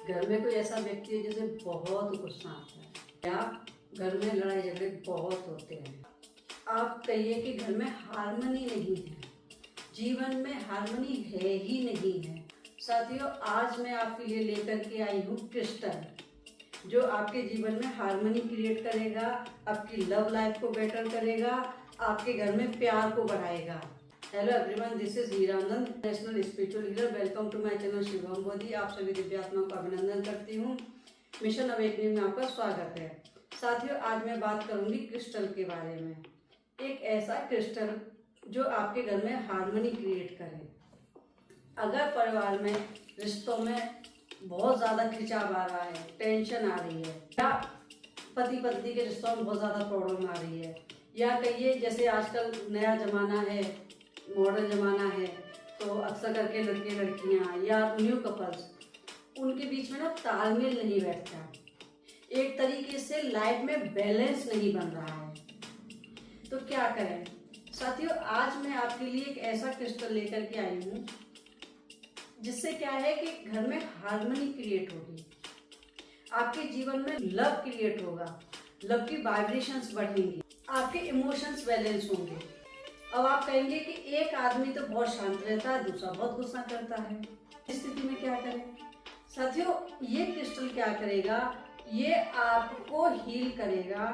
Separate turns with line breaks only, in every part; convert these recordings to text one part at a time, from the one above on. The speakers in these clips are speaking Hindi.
घर में कोई ऐसा व्यक्ति है जिसे बहुत गुस्सा आता है या घर में लड़ाई झगड़े बहुत होते हैं। आप कहिए कि घर में हार्मनी नहीं है, जीवन में हार्मनी है ही नहीं है। साथियों, आज मैं आपके लिए लेकर के आई हूँ क्रिस्टल, जो आपके जीवन में हार्मनी क्रिएट करेगा, आपकी लव लाइफ को बेटर करेगा, आपके घर में प्यार को बढ़ाएगा। Hello everyone, this is Hiranand, national spiritual healer. Welcome to my channel Shivam Bodhi. आप सभी दिव्यात्माओं का अभिनंदन करती हूँ। मिशन अवेकनिंग में आपका स्वागत है। साथियों, आज मैं बात करूंगी क्रिस्टल के बारे में। एक ऐसा क्रिस्टल जो आपके घर में हार्मनी क्रिएट करे। अगर परिवार में रिश्तों में बहुत ज़्यादा खिंचाव आ रहा है, टेंशन आ रही है, या पति पत्नी के रिश्तों में बहुत ज़्यादा प्रॉब्लम आ रही है, या कहिए जैसे आजकल नया ज़माना है, मॉडर्न ज़माना है, तो अक्सर करके लड़के लड़कियां या न्यू कपल्स, उनके बीच में ना तालमेल नहीं बैठता, एक तरीके से लाइफ में बैलेंस नहीं बन रहा है, तो क्या करें। साथियों, आज मैं आपके लिए एक ऐसा क्रिस्टल लेकर के आई हूँ जिससे क्या है कि घर में हार्मनी क्रिएट होगी, आपके जीवन में लव क्रिएट होगा, लव की वाइब्रेशंस बढ़ेंगी, आपके इमोशंस बैलेंस होंगे। अब आप कहेंगे कि एक आदमी तो बहुत शांत रहता है, दूसरा बहुत गुस्सा करता है, इस स्थिति में क्या करें। साथियों, ये क्रिस्टल क्या करेगा, ये आपको हील करेगा,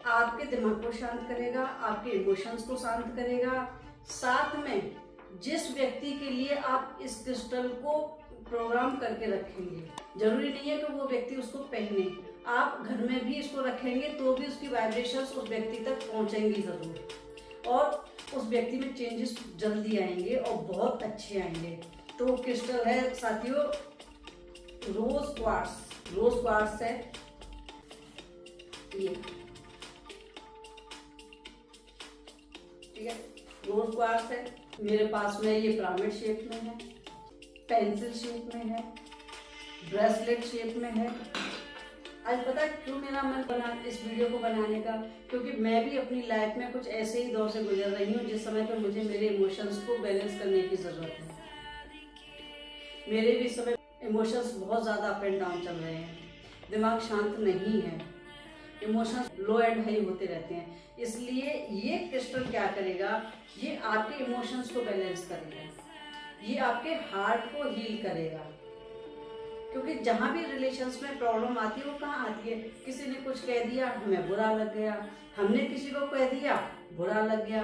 आपके दिमाग को शांत करेगा, आपके इमोशंस को शांत करेगा। साथ में जिस व्यक्ति के लिए आप इस क्रिस्टल को प्रोग्राम करके रखेंगे, जरूरी नहीं है कि वो व्यक्ति उसको पहने, आप घर में भी इसको रखेंगे तो भी उसकी वाइब्रेशंस उस व्यक्ति तक पहुंचेंगी जरूर, और उस व्यक्ति में चेंजेस जल्दी आएंगे और बहुत अच्छे आएंगे। तो क्रिस्टल है साथियों रोज क्वार्ट्स। रोज क्वार्ट्स है ये, ठीक है, रोज क्वार्ट्स है। मेरे पास में ये पिरामिड शेप में है, पेंसिल शेप में है, ब्रेसलेट शेप में है। आज पता है क्यों मेरा मन बना इस वीडियो को बनाने का, क्योंकि मैं भी अपनी लाइफ में कुछ ऐसे ही दौर से गुजर रही हूँ जिस समय पर मुझे मेरे इमोशंस को बैलेंस करने की जरूरत है। मेरे भी इस समय इमोशंस बहुत ज़्यादा अप एंड डाउन चल रहे हैं, दिमाग शांत नहीं है, इमोशंस लो एंड हाई होते रहते हैं। इसलिए ये क्रिस्टल क्या करेगा, ये आपके इमोशंस को बैलेंस करेगा, ये आपके हार्ट को हील करेगा। क्योंकि जहाँ भी रिलेशंस में प्रॉब्लम आती है वो कहाँ आती है, किसी ने कुछ कह दिया हमें बुरा लग गया, हमने किसी को कह दिया बुरा लग गया।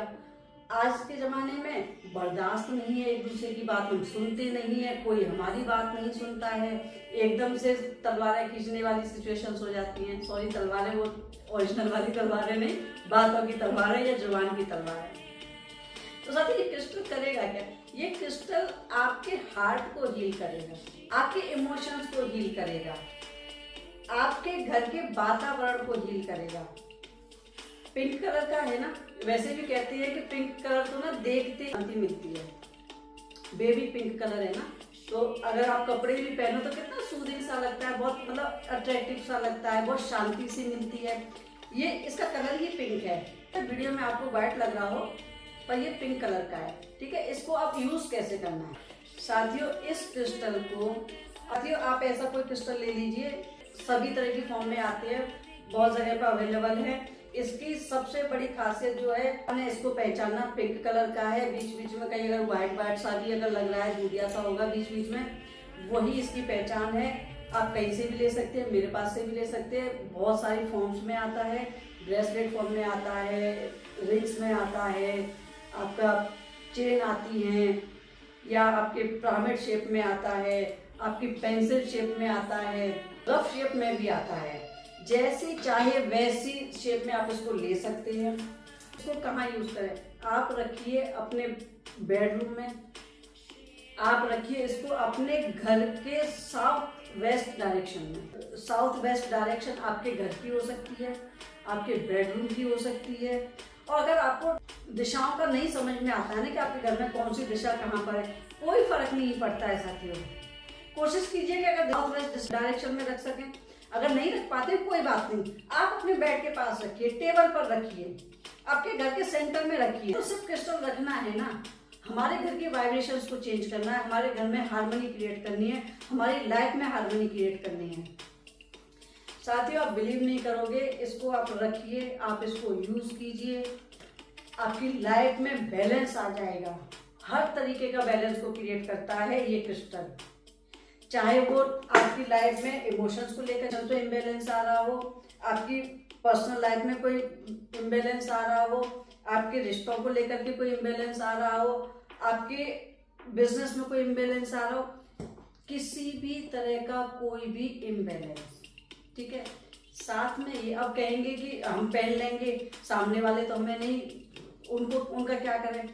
आज के ज़माने में बर्दाश्त नहीं है, एक दूसरे की बात हम सुनते नहीं है, कोई हमारी बात नहीं सुनता है, एकदम से तलवारें खींचने वाली सिचुएशंस हो जाती हैं। सॉरी, तलवारें वो ओरिजिनल वाली तलवारें नहीं, बातों की तलवारें या जुबान की तलवारें। तो साथ ही ये क्रिस्टल करेगा क्या, ये क्रिस्टल आपके हार्ट को हील करेगा, आपके इमोशंस को हील करेगा, आपके घर के वातावरण को हील करेगा। पिंक कलर का है ना, वैसे भी कहते हैं कि पिंक कलर तो ना देखते शांति मिलती है, बेबी पिंक कलर है ना, तो अगर आप कपड़े भी पहनो तो कितना सूदिंग सा लगता है, बहुत मतलब अट्रैक्टिव सा लगता है, बहुत शांति सी मिलती है। ये इसका कलर ही पिंक है। वीडियो में आपको व्हाइट लग रहा हो पर ये पिंक कलर का है, ठीक है। इसको आप यूज कैसे करना है साथियों, इस क्रिस्टल को साथियों आप ऐसा कोई क्रिस्टल ले लीजिए, सभी तरह की फॉर्म में आते हैं, बहुत जगह पर अवेलेबल है। इसकी सबसे बड़ी खासियत जो है, हमने इसको पहचाना पिंक कलर का है, बीच बीच में कहीं अगर व्हाइट सा भी अगर लग रहा है, दूधिया सा होगा बीच बीच में, वही इसकी पहचान है। आप कहीं से भी ले सकते हैं, मेरे पास से भी ले सकते हैं, बहुत सारी फॉर्म्स में आता है, ब्रेसलेट फॉर्म में आता है, रिंग्स में आता है, आपका चेन आती है, या आपके पिरामिड शेप में आता है, आपकी पेंसिल शेप में आता है, रफ शेप में भी आता है, जैसी चाहे वैसी शेप में आप उसको ले सकते हैं। इसको कहाँ यूज करें, आप रखिए अपने बेडरूम में, आप रखिए इसको अपने घर के साउथ वेस्ट डायरेक्शन में। साउथ वेस्ट डायरेक्शन आपके घर की हो सकती है, आपके बेडरूम की हो सकती है। और अगर आपको दिशाओं का नहीं समझ में आता है ना कि आपके घर में कौन सी दिशा कहाँ पर है, कोई फर्क नहीं पड़ता है साथियों। कोशिश कीजिए कि अगर साउथ वेस्ट डायरेक्शन में रख सकें, अगर नहीं रख पाते कोई बात नहीं, आप अपने बेड के पास रखिए, टेबल पर रखिए, आपके घर के सेंटर में रखिए। तो सिर्फ क्रिस्टल रखना है ना, हमारे घर के वाइब्रेशंस को चेंज करना है, हमारे घर में हार्मनी क्रिएट करनी है, हमारी लाइफ में हार्मनी क्रिएट करनी है। साथियों, आप बिलीव नहीं करोगे, इसको आप रखिए, आप इसको यूज कीजिए, आपकी लाइफ में बैलेंस आ जाएगा। हर तरीके का बैलेंस को क्रिएट करता है ये क्रिस्टल। चाहे वो आपकी लाइफ में इमोशंस को लेकर तो इम्बैलेंस आ रहा हो, आपकी पर्सनल लाइफ में कोई इम्बैलेंस आ रहा हो, आपके रिश्तों को लेकर के कोई इम्बैलेंस आ रहा हो, आपके बिजनेस में कोई इम्बैलेंस आ रहा हो, किसी भी तरह का कोई भी इम्बैलेंस, ठीक है। साथ में ये अब कहेंगे कि हम पहन लेंगे, सामने वाले तो हमें नहीं, उनको उनका क्या करें।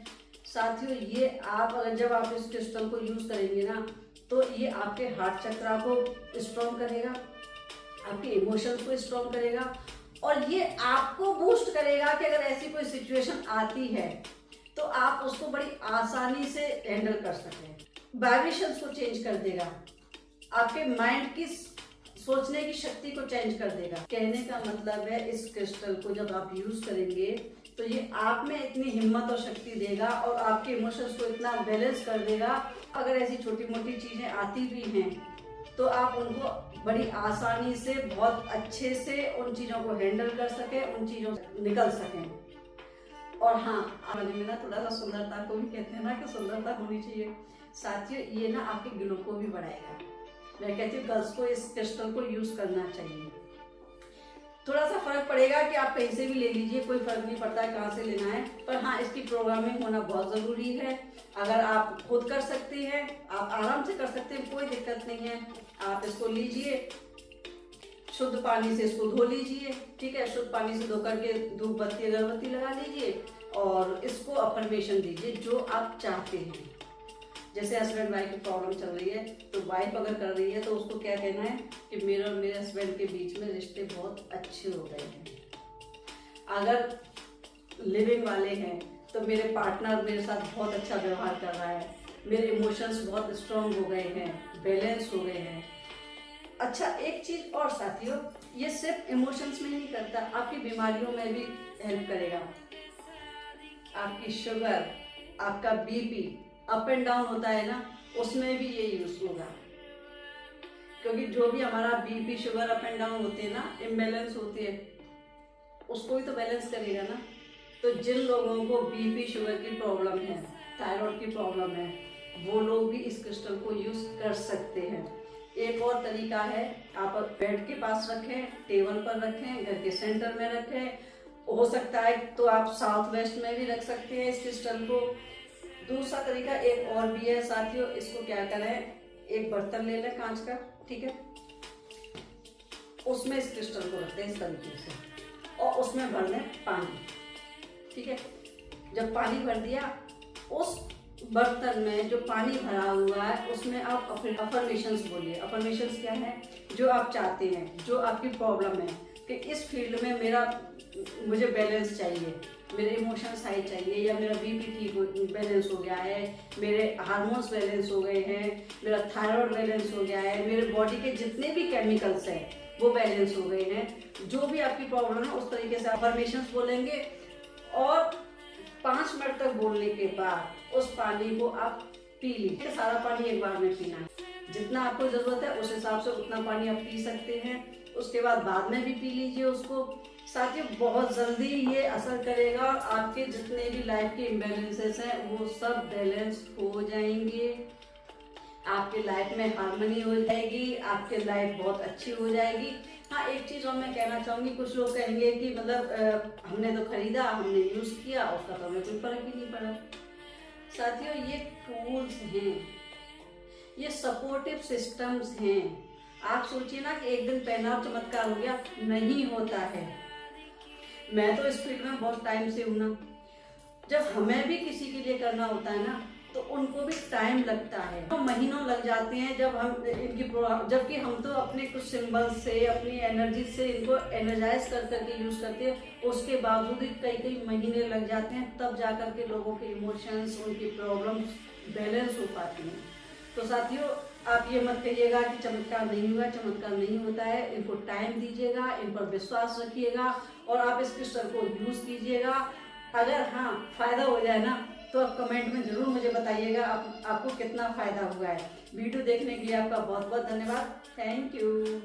साथियों, ये आप अगर जब आप इस क्रिस्टल को यूज करेंगे ना, तो ये आपके हार्ट चक्रा को स्ट्रॉन्ग करेगा, आपके इमोशंस को स्ट्रॉन्ग करेगा, और ये आपको बूस्ट करेगा कि अगर ऐसी कोई सिचुएशन आती है तो आप उसको बड़ी आसानी से हैंडल कर सकें। वाइब्रेशंस को चेंज कर देगा, आपके माइंड की सोचने की शक्ति को चेंज कर देगा। कहने का मतलब है, इस क्रिस्टल को जब आप यूज करेंगे तो ये आप में इतनी हिम्मत और शक्ति देगा और आपके इमोशंस को इतना बैलेंस कर देगा। अगर ऐसी छोटी मोटी चीजें आती भी हैं तो आप उनको बड़ी आसानी से, बहुत अच्छे से उन चीजों को हैंडल कर सके, उन चीजों से निकल सकें। और हाँ, आने में ना थोड़ा सा सुंदरता को भी कहते हैं ना कि सुंदरता होनी चाहिए। साथियों, ये ना आपके ग्लो को भी बढ़ाएगा। मैं कहती हूँ गर्ल्स को इस क्रिस्टल को यूज करना चाहिए। थोड़ा सा फर्क पड़ेगा कि आप कहीं से भी ले लीजिए, कोई फर्क नहीं पड़ता है कहाँ से लेना है, पर हाँ, इसकी प्रोग्रामिंग होना बहुत जरूरी है। अगर आप खुद कर सकते हैं, आप आराम से कर सकते हैं, कोई दिक्कत नहीं है। आप इसको लीजिए, शुद्ध पानी से इसको धो लीजिए, ठीक है। शुद्ध पानी से धो करके धूप बत्ती अगरबत्ती लगा लीजिए और इसको अफर्मेशन दीजिए जो आप चाहते हैं। जैसे हस्बैंड वाइफ की प्रॉब्लम चल रही है, तो वाइफ अगर कर रही है तो उसको क्या कहना है कि मेरे और मेरे हस्बैंड के बीच में रिश्ते बहुत अच्छे हो गए हैं। अगर लिविंग वाले हैं तो मेरे पार्टनर मेरे साथ बहुत अच्छा व्यवहार कर रहा है, मेरे इमोशंस बहुत स्ट्रांग हो गए हैं, बैलेंस हो गए हैं। अच्छा, एक चीज और साथियों, ये सिर्फ इमोशंस में नहीं करता, आपकी बीमारियों में भी हेल्प करेगा। आपकी शुगर, आपका बीपी अप एंड डाउन होता है ना, उसमें भी ये यूज होगा। क्योंकि जो भी हमारा BP sugar up and down होते हैं ना, इम्बैलेंस होती है, उसको भी तो बैलेंस करेगा ना। तो जिन लोगों को बीपी शुगर की प्रॉब्लम है, थायराइड की प्रॉब्लम है, वो लोग भी इस क्रिस्टल को यूज कर सकते हैं। एक और तरीका है, आप बेड के पास रखें, टेबल पर रखें, घर के सेंटर में रखें, हो सकता है तो आप साउथ वेस्ट में भी रख सकते हैं इस क्रिस्टल को। दूसरा तरीका एक और भी है साथियों, इसको क्या करें, एक बर्तन ले लें कांच का, ठीक है, उसमें इस क्रिस्टल को रखते हैं इस तरीके से और उसमें भर लें पानी, ठीक है। जब पानी भर दिया, उस बर्तन में जो पानी भरा हुआ है उसमें आप अफर्मेशंस बोलिए। अफर्मेशंस क्या है, जो आप चाहते हैं, जो आपकी प्रॉब्लम है कि इस फील्ड में मुझे बैलेंस चाहिए, मेरे इमोशंस हाई चाहिए, या मेरा बीपी ठीक बैलेंस हो गया है, मेरे हार्मोन्स बैलेंस हो गए हैं, मेरा थायराइड बैलेंस हो गया है, मेरे बॉडी के जितने भी केमिकल्स हैं वो बैलेंस हो गए हैं। जो भी आपकी प्रॉब्लम है उस तरीके से अफर्मेशंस बोलेंगे और 5 मिनट तक बोलने के बाद उस पानी को आप पी लीजिए। सारा पानी एक बार में पीना है, जितना आपको जरूरत है उस हिसाब से उतना पानी आप पी सकते हैं। उसके बाद में भी पी लीजिए उसको। साथियों, बहुत जल्दी ये असर करेगा और आपके जितने भी लाइफ के इम्बैलेंसेस हैं वो सब बैलेंस हो जाएंगे। आपके लाइफ में हार्मनी हो जाएगी, आपके लाइफ बहुत अच्छी हो जाएगी। हाँ, एक चीज और मैं कहना चाहूंगी, कुछ लोग कहेंगे कि मतलब हमने तो खरीदा, हमने यूज किया, उसका तो हमें कोई फर्क ही नहीं पड़ा। साथियों, ये टूल्स हैं, ये सपोर्टिव सिस्टम्स हैं। आप सोचिए ना कि एक दिन पहना और चमत्कार हो गया, नहीं होता है। मैं तो इस फील्ड में बहुत टाइम से हूं ना, जब हमें भी किसी के लिए करना होता है ना तो उनको भी टाइम लगता है, तो महीनों लग जाते हैं जब हम इनकी जबकि हम तो अपने कुछ सिंबल से, अपनी एनर्जी से इनको एनर्जाइज कर करके यूज करते हैं, उसके बावजूद भी कई महीने लग जाते हैं, तब जाकर के लोगों के इमोशंस, उनकी प्रॉब्लम्स बैलेंस हो पाती हैं। तो साथियों, आप ये मत कहिएगा कि चमत्कार नहीं हुआ, चमत्कार नहीं होता है। इनको टाइम दीजिएगा, इन पर विश्वास रखिएगा और आप इस क्रिस्टल को यूज कीजिएगा। अगर हाँ फायदा हो जाए ना तो आप कमेंट में ज़रूर मुझे बताइएगा आपको कितना फ़ायदा हुआ है। वीडियो देखने के लिए आपका बहुत बहुत धन्यवाद। Thank you.